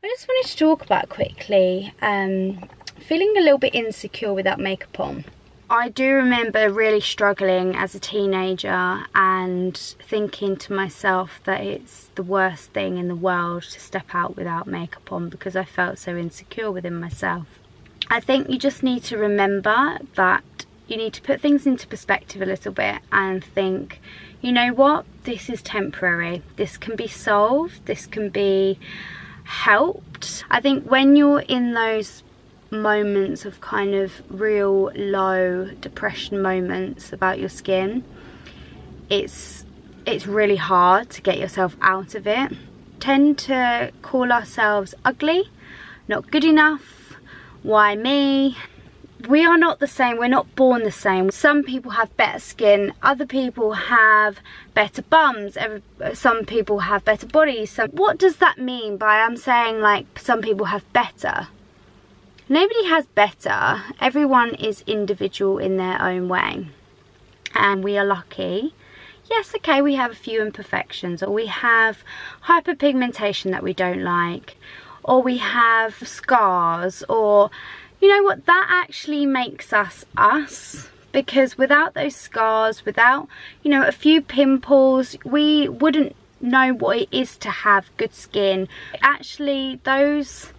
I just wanted to talk about quickly feeling a little bit insecure without makeup on. I do remember really struggling as a teenager and thinking to myself that it's the worst thing in the world to step out without makeup on because I felt so insecure within myself. I think you just need to remember that you need to put things into perspective a little bit and think, you know what, this is temporary. This can be solved, this can be helped. I think when you're in those moments of kind of real low depression moments about your skin, it's really hard to get yourself out of it. Tend to call ourselves ugly, not good enough, why me? We are not the same, we're not born the same. Some people have better skin, other people have better bums, some people have better bodies. What does that mean by I'm saying like some people have better? Nobody has better. Everyone is individual in their own way. And we are lucky. Yes, okay, we have a few imperfections, or we have hyperpigmentation that we don't like, or we have scars, or you know what, that actually makes us us, because without those scars, without, you know, a few pimples, we wouldn't know what it is to have good skin. Actually, those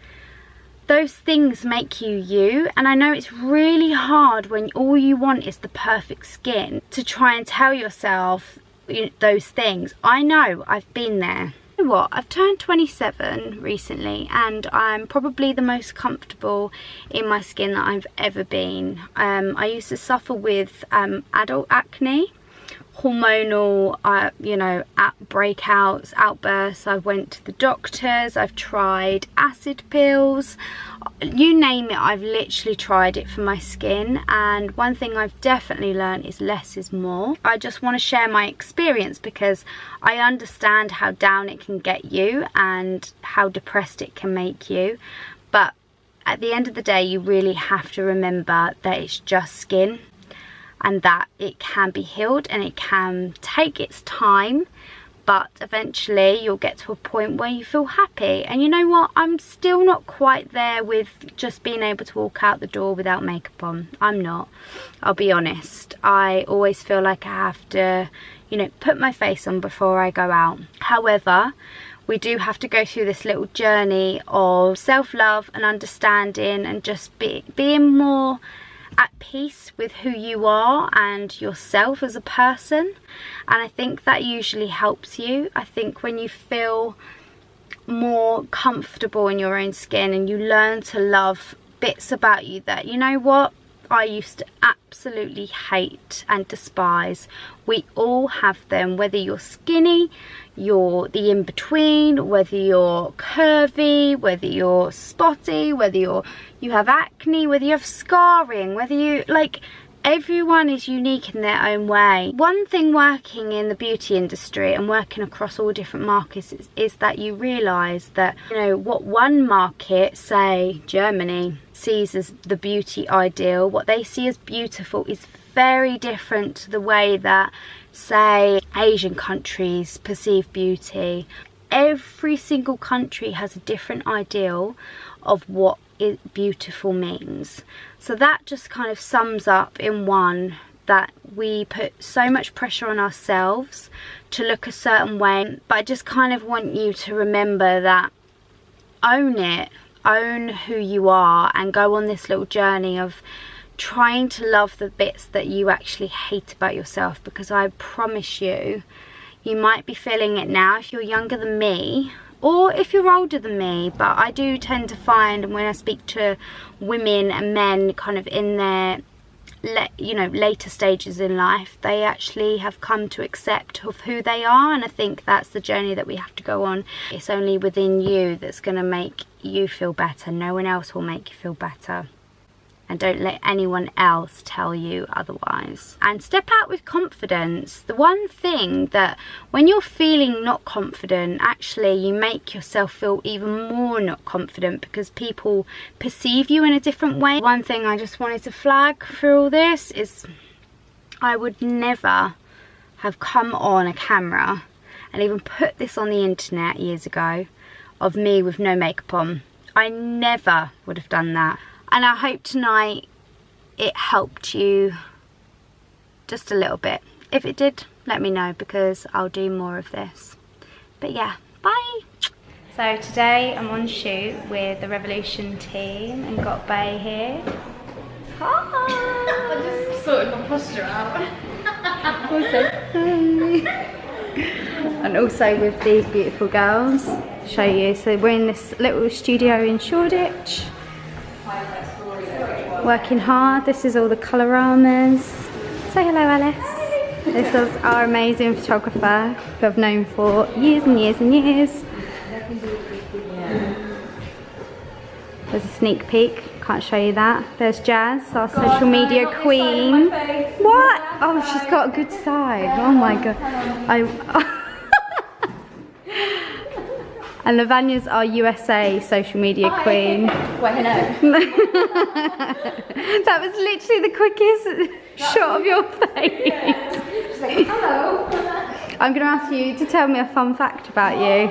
things make you you, and I know it's really hard when all you want is the perfect skin to try and tell yourself those things. I know, I've been there. You know what, I've turned 27 recently and I'm probably the most comfortable in my skin that I've ever been. I used to suffer with adult acne, hormonal you know, breakouts, outbursts. I went to the doctors, I've tried acid pills, you name it, I've literally tried it for my skin, and one thing I've definitely learned is less is more. I just want to share my experience because I understand how down it can get you and how depressed it can make you, but at the end of the day you really have to remember that it's just skin and that it can be healed and it can take its time, but eventually you'll get to a point where you feel happy. And you know what, I'm still not quite there with just being able to walk out the door without makeup on. I'm not, I'll be honest. I always feel like I have to, you know, put my face on before I go out. However, we do have to go through this little journey of self-love and understanding and just being more at peace with who you are and yourself as a person, and I think that usually helps you. I think when you feel more comfortable in your own skin and you learn to love bits about you that, you know what, I used to absolutely hate and despise. We all have them, whether you're skinny, you're the in-between, whether you're curvy, whether you're spotty, whether you have acne, whether you have scarring, whether you, like, everyone is unique in their own way. One thing working in the beauty industry and working across all different markets is that you realise that, you know, what one market, say Germany, sees as the beauty ideal, what they see as beautiful is very different to the way that, say, Asian countries perceive beauty. Every single country has a different ideal of what beautiful means. So that just kind of sums up in one that we put so much pressure on ourselves to look a certain way, but I just kind of want you to remember that own it, own who you are, and go on this little journey of trying to love the bits that you actually hate about yourself, because I promise you, you might be feeling it now if you're younger than me, or if you're older than me, but I do tend to find, and when I speak to women and men kind of in their you know, later stages in life, they actually have come to accept of who they are, and I think that's the journey that we have to go on. It's only within you that's going to make you feel better. No one else will make you feel better. And don't let anyone else tell you otherwise. And step out with confidence. The one thing that when you're feeling not confident, actually you make yourself feel even more not confident because people perceive you in a different way. One thing I just wanted to flag through all this is I would never have come on a camera and even put this on the internet years ago of me with no makeup on. I never would have done that. And I hope tonight it helped you just a little bit. If it did, let me know, because I'll do more of this. But yeah, bye. So today I'm on shoot with the Revolution team and got Bay here. Hi! I just sorted my posture out. And also with these beautiful girls, show you. So we're in this little studio in Shoreditch, working hard. This is all the coloramas. Say hello, Alice. This is our amazing photographer who I've known for years and years and years. There's a sneak peek, can't show you that. There's Jazz, our social media queen. What? Oh, she's got a good side. Oh my god. And Lavanya's our USA social media queen. Well, hello. That was literally the quickest shot of your face. She's like, hello. I'm going to ask you to tell me a fun fact about you.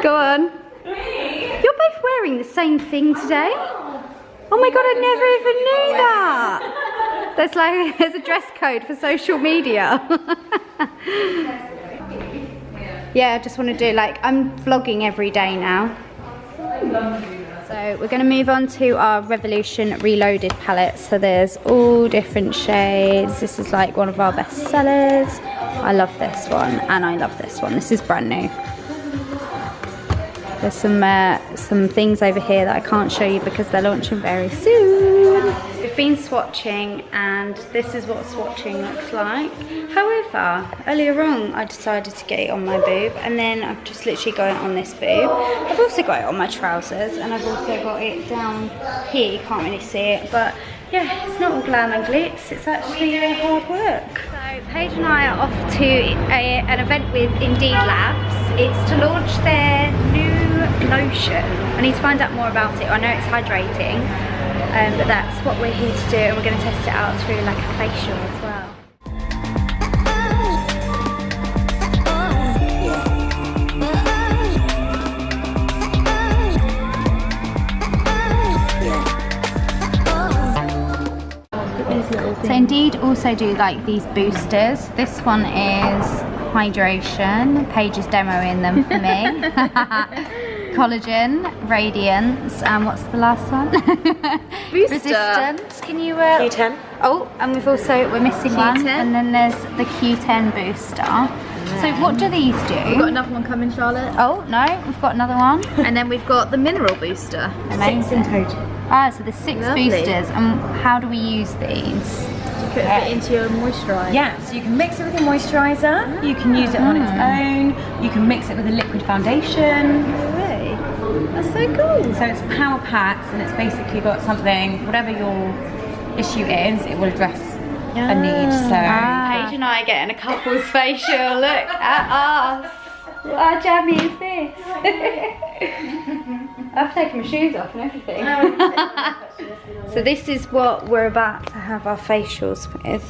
Go on. You're both wearing the same thing today? Oh my god, I never even knew that. There's a dress code for social media. Yeah, I just want to do, like, I'm vlogging every day now. So we're going to move on to our Revolution Reloaded palette. So there's all different shades. This is like one of our best sellers. I love this one, and I love this one. This is brand new. There's some things over here that I can't show you because they're launching very soon. We've been swatching, and this is what swatching looks like. However, earlier on I decided to get it on my boob, and then I've just literally got it on this boob. I've also got it on my trousers, and I've also got it down here. You can't really see it, but yeah, it's not all glam and glitz, it's actually hard work. So Paige and I are off to an event with Indeed Labs. It's to launch their new lotion. I need to find out more about it. I know it's hydrating, but that's what we're here to do, and we're going to test it out through like a facial as well. So Indeed also do like these boosters. This one is hydration. Paige is demoing them for me. Collagen, radiance, and what's the last one? Booster. Resistance. Can you Q10. Oh, and we're missing one, and then there's the Q10 booster. So what do these do? We've got another one coming, Charlotte. Oh no, we've got another one. And then we've got the mineral booster. Amazing. 6 in total. Ah, so there's 6 Lovely. boosters, and how do we use these? You put it into your moisturiser. Yeah, so you can mix it with your moisturiser, you can use it on its own, you can mix it with a liquid foundation. Really? That's so cool. So it's power packed, and it's basically got something, whatever your issue is, it will address a need. So Paige and I are getting a couple's facial. Look at us. What jammy is this? I've taken my shoes off and everything. So this is what we're about to have our facials with.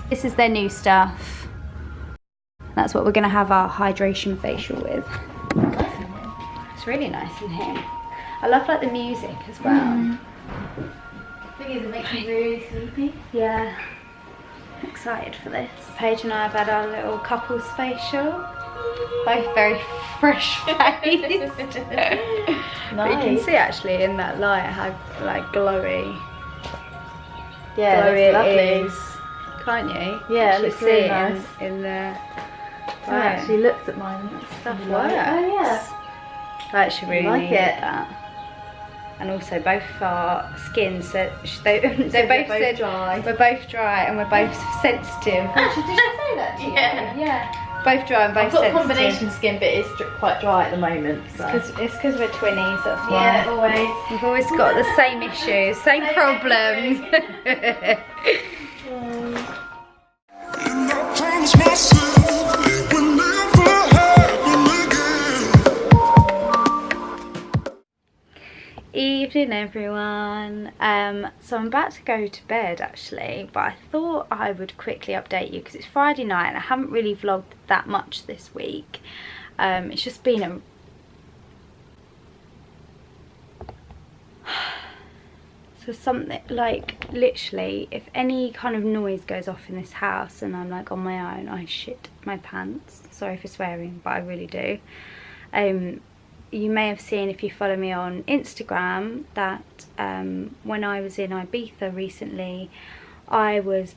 This is their new stuff. That's what we're going to have our hydration facial with. It's really nice in here. I love like the music as well. The thing is, it makes me really sleepy. Yeah. I'm excited for this. Paige and I have had our little couples facial. Both very fresh faced. But you can see actually in that light how like glowy. Yeah, Glowy that's lovely. it is. Can't you? Yeah, it You looks see really it nice. in the I actually looked at mine. stuff Oh works. yeah. I actually really Like needed it. that. And also both our skins, so they both said dry. we're both dry and we're both sensitive. Did she say that to you? Yeah. Yeah. Both dry and both I've got sensitive. combination skin, but it's quite dry at the moment. So. It's because we're twinnies, that's why. Yeah, always. We've always got the same issues, same problems. And I promise myself it will never happen again. Evening everyone. So I'm about to go to bed actually, but I thought I would quickly update you because it's Friday night and I haven't really vlogged that much this week. It's just been So something like, literally, if any kind of noise goes off in this house and I'm like on my own, I shit my pants. Sorry for swearing, but I really do. You may have seen, if you follow me on Instagram, that when I was in Ibiza recently, I was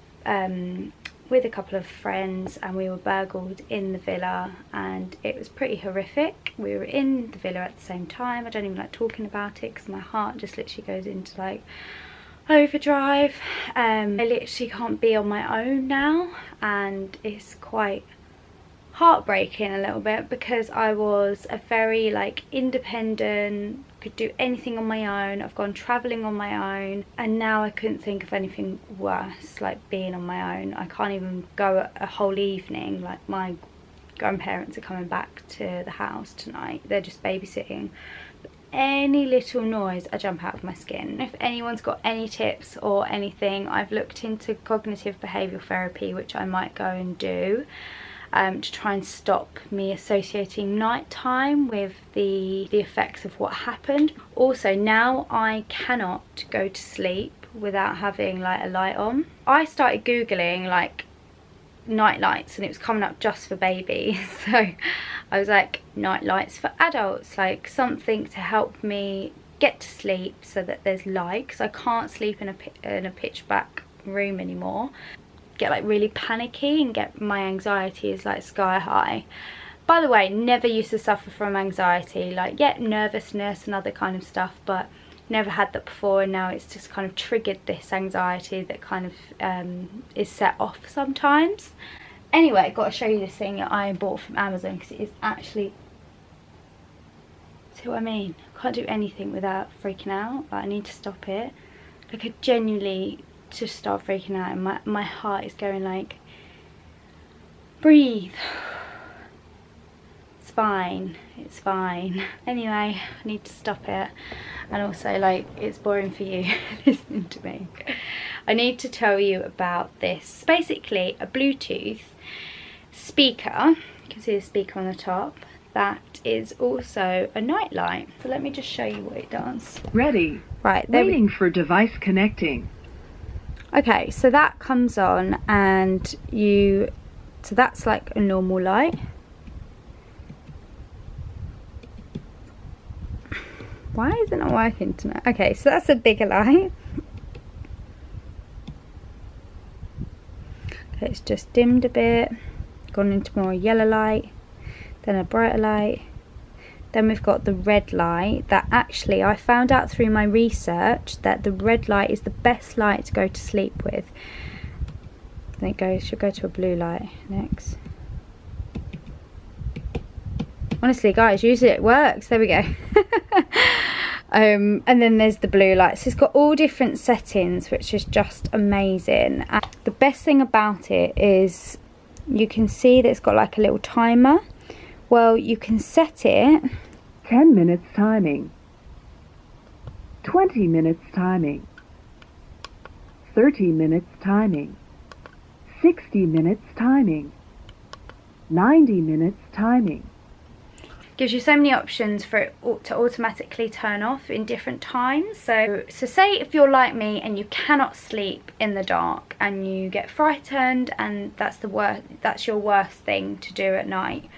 with a couple of friends and we were burgled in the villa, and it was pretty horrific. We were in the villa at the same time. I don't even like talking about it because my heart just literally goes into like overdrive. I literally can't be on my own now, and it's quite heartbreaking a little bit because I was a very like independent, could do anything on my own. I've gone travelling on my own, and now I couldn't think of anything worse like being on my own. I can't even go a whole evening. Like, my grandparents are coming back to the house tonight, they're just babysitting. Any little noise, I jump out of my skin. If anyone's got any tips or anything, I've looked into cognitive behavioural therapy, which I might go and do, to try and stop me associating nighttime with the effects of what happened. Also, now I cannot go to sleep without having like a light on. I started googling like night lights and it was coming up just for babies, so I was like, night lights for adults, like something to help me get to sleep so that there's light, because I can't sleep in a pitch black room anymore. Get like really panicky and get my anxiety is like sky high. By the way, never used to suffer from anxiety, like nervousness and other kind of stuff, but never had that before, and now it's just kind of triggered this anxiety that kind of is set off sometimes. Anyway, I've got to show you this thing that I bought from Amazon because it is actually, see what I mean? I can't do anything without freaking out. Like, I need to stop it. Like, I genuinely just start freaking out and my heart is going like, breathe, it's fine, it's fine. Anyway, I need to stop it, and also like, it's boring for you listening to me. I need to tell you about this. Basically a Bluetooth speaker, you can see the speaker on the top, that is also a night light. So let me just show you what it does. Ready. Right, there Waiting for device connecting. Okay, so that comes on and so that's like a normal light. Why is it not working tonight? Okay, so that's a bigger light. Okay, it's just dimmed a bit, gone into more yellow light, then a brighter light. Then we've got the red light that actually I found out through my research that the red light is the best light to go to sleep with. Then it should go to a blue light next. Honestly guys, usually it works. There we go. And then there's the blue light. So it's got all different settings, which is just amazing. And the best thing about it is you can see that it's got like a little timer. Well, you can set it 10 minutes timing. 20 minutes timing. 30 minutes timing. 60 minutes timing. 90 minutes timing. Gives you so many options for it to automatically turn off in different times. So say if you're like me and you cannot sleep in the dark and you get frightened and that's your worst thing to do at night,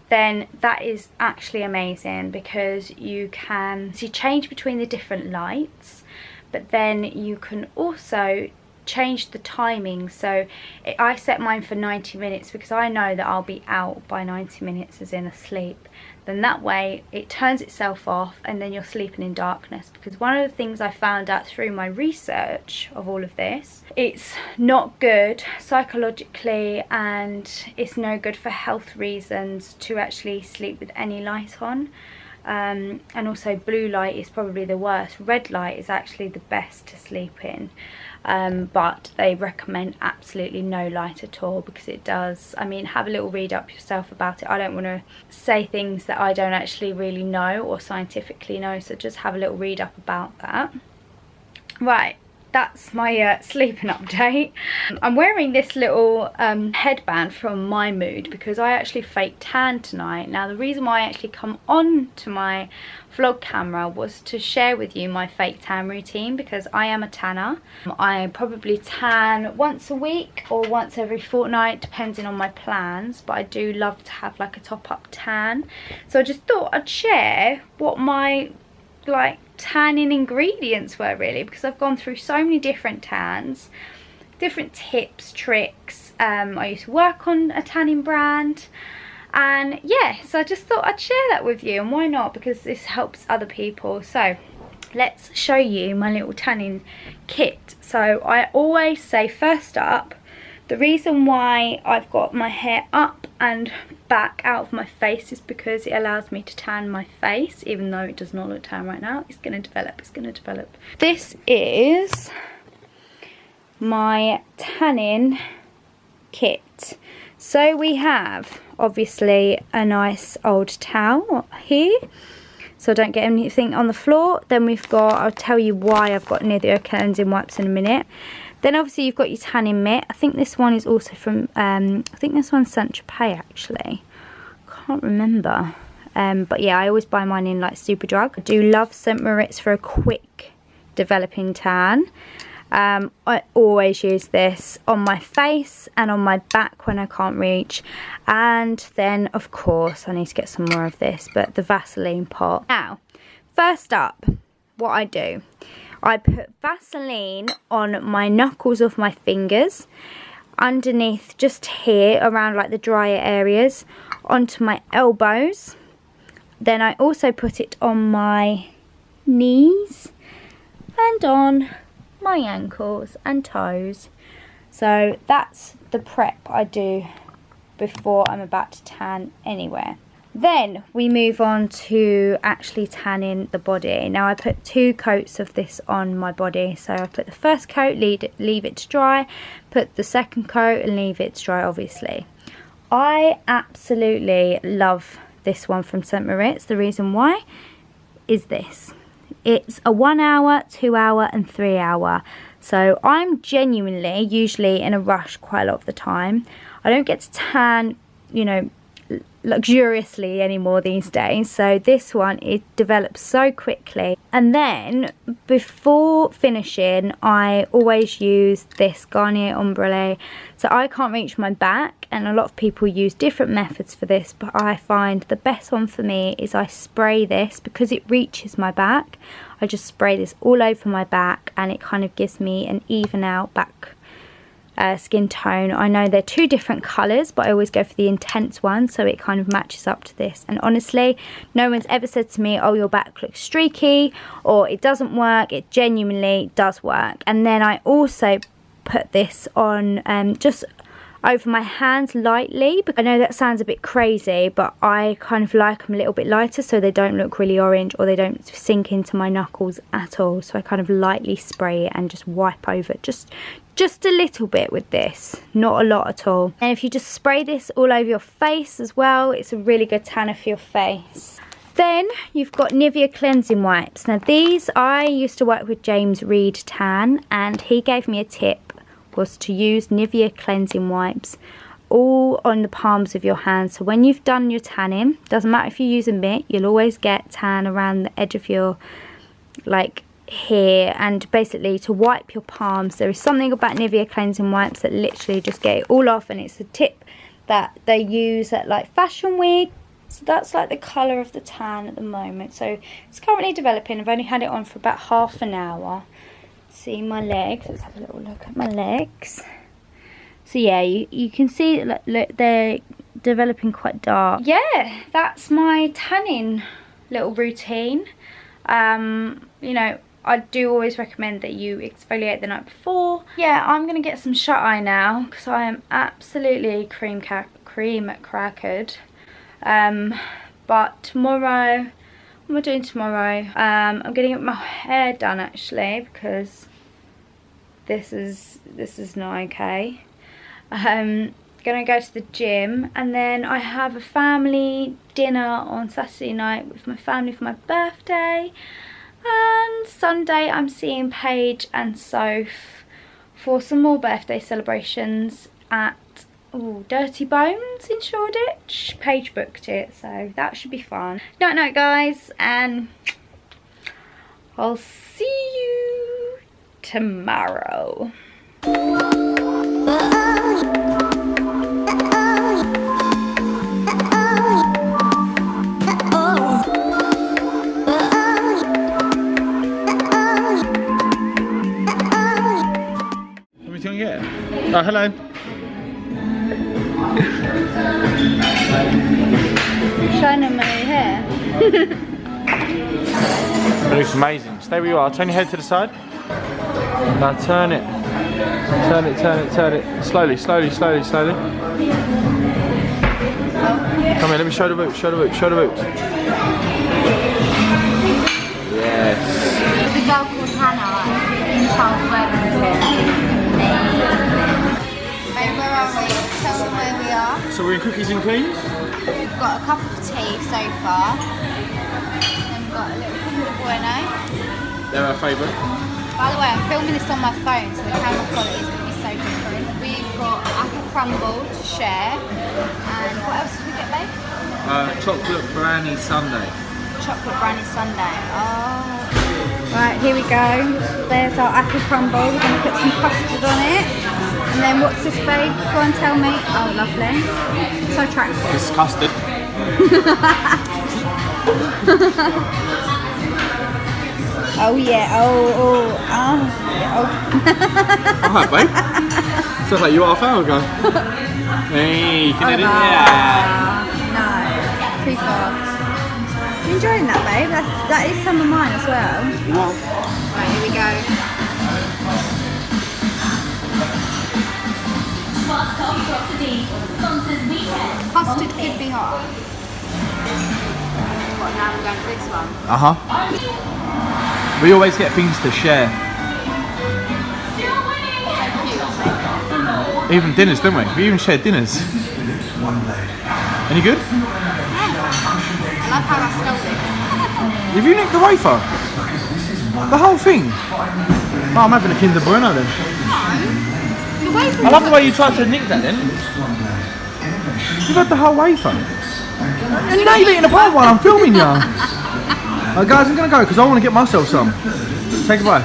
then that is actually amazing, because you can change between the different lights, but then you can also change the timing. So I set mine for 90 minutes because I know that I'll be out by 90 minutes, as in asleep. Then that way it turns itself off and then you're sleeping in darkness. Because one of the things I found out through my research of all of this, it's not good psychologically and it's no good for health reasons to actually sleep with any light on. And also blue light is probably the worst. Red light is actually the best to sleep in. But they recommend absolutely no light at all, because it does, I mean, have a little read up yourself about it. I don't want to say things that I don't actually really know or scientifically know, so just have a little read up about that. Right, that's my sleeping update. I'm wearing this little headband from My Mood because I actually fake tan tonight. Now the reason why I actually come on to my vlog camera was to share with you my fake tan routine, because I am a tanner. I probably tan once a week or once every fortnight depending on my plans, but I do love to have like a top-up tan. So I just thought I'd share what my like tanning ingredients were, really, because I've gone through so many different tans, different tips, tricks. I used to work on a tanning brand, and yeah, so I just thought I'd share that with you, and why not, because this helps other people. So let's show you my little tanning kit. So I always say, first up, the reason why I've got my hair up and back out of my face is because it allows me to tan my face, even though it does not look tan right now. It's going to develop, it's going to develop. This is my tanning kit. So we have, obviously, a nice old towel here, so I don't get anything on the floor. Then we've got, I'll tell you why I've got Nivea cleansing wipes in a minute. Then obviously you've got your tanning mitt. I think this one is also from, I think this one's Saint Tropez actually. Can't remember. But yeah, I always buy mine in like Superdrug. I do love St. Moritz for a quick developing tan. I always use this on my face and on my back when I can't reach. And then of course I need to get some more of this, but the Vaseline pot. Now, first up, what I do, I put Vaseline on my knuckles of my fingers, underneath just here around like the drier areas, onto my elbows. Then I also put it on my knees and on my ankles and toes. So that's the prep I do before I'm about to tan anywhere. Then we move on to actually tanning the body. Now I put 2 coats of this on my body. So I put the first coat, leave it to dry, put the second coat and leave it to dry, obviously. I absolutely love this one from St. Moritz. The reason why is this. It's a 1 hour, 2 hour and 3 hour. So I'm genuinely usually in a rush quite a lot of the time. I don't get to tan, you know, luxuriously anymore these days, so this one, it develops so quickly. And then before finishing, I always use this Garnier Ombre. So I can't reach my back, and a lot of people use different methods for this, but I find the best one for me is I spray this because it reaches my back. I just spray this all over my back, and it kind of gives me an even out back skin tone. I know they're 2 different colours, but I always go for the intense one, so it kind of matches up to this. And honestly, no one's ever said to me, oh, your back looks streaky or it doesn't work. It genuinely does work. And then I also put this on just over my hands lightly. I know that sounds a bit crazy, but I kind of like them a little bit lighter so they don't look really orange or they don't sink into my knuckles at all. So I kind of lightly spray it and just wipe over just a little bit with this, not a lot at all. And if you just spray this all over your face as well, it's a really good tanner for your face. Then you've got Nivea cleansing wipes. Now these, I used to work with James Reed Tan, and he gave me a tip, was to use Nivea cleansing wipes all on the palms of your hands. So when you've done your tanning, doesn't matter if you use a mitt, you'll always get tan around the edge of your, like, here, and basically to wipe your palms. There is something about Nivea cleansing wipes that literally just get it all off, and it's a tip that they use at like Fashion Week. So that's like the colour of the tan at the moment. So it's currently developing. I've only had it on for about half an hour. See my legs, let's have a little look at my legs. So yeah, you can see look, they're developing quite dark. Yeah, that's my tanning little routine. You know, I do always recommend that you exfoliate the night before. Yeah, I'm going to get some shut eye now because I am absolutely cream crackered. But tomorrow, what am I doing tomorrow? I'm going to get my hair done actually, because this is not okay. Gonna go to the gym, and then I have a family dinner on Saturday night with my family for my birthday. And on Sunday I'm seeing Paige and Soph for some more birthday celebrations at Dirty Bones in Shoreditch. Paige booked it, so that should be fun. Night night guys, and I'll see you tomorrow. Everything you get? Oh, hello. Shining my hair. It looks amazing. Stay where you are. Turn your head to the side. Now turn it. Turn it, turn it, turn it. Slowly, slowly, slowly, slowly. Come here, let me show the boots, show the boots, show the boots. Yes. There's a girl called Hannah in Charles Worthington. Where are we? Tell them where we are. So we're in Cookies and Creams? We've got a cup of tea so far. And we've got a little Kinder Bueno. They're our favourite. By the way, I'm filming this on my phone, so the camera quality is going to be so different. We've got apple crumble to share. And what else did we get, babe? Chocolate brownie sundae. Chocolate brownie sundae. Oh. Right, here we go. There's our apple crumble. We're going to put some custard on it. And then what's this, babe? Go on, tell me. Oh, lovely. So attractive. It's custard. Oh yeah. Oh. Alright, babe. Sounds like you are half hour ago. Hey, you can edit it? Yeah. No, too fast. You enjoying that, babe? That is some of mine as well. What? Right, here we go. Custard could be hot. What, now we're going for this one? We always get things to share. Even dinners, don't we? We even share dinners. Any good? I love how I stole this. Have you nicked the wafer? The whole thing? Oh, I'm having a Kinder Bueno then. The wafer. I love the way you tried to nick that then. You've had the whole wafer. And you know you're eating a part while I'm filming you. Guys, I'm going to go because I want to get myself some. Say goodbye.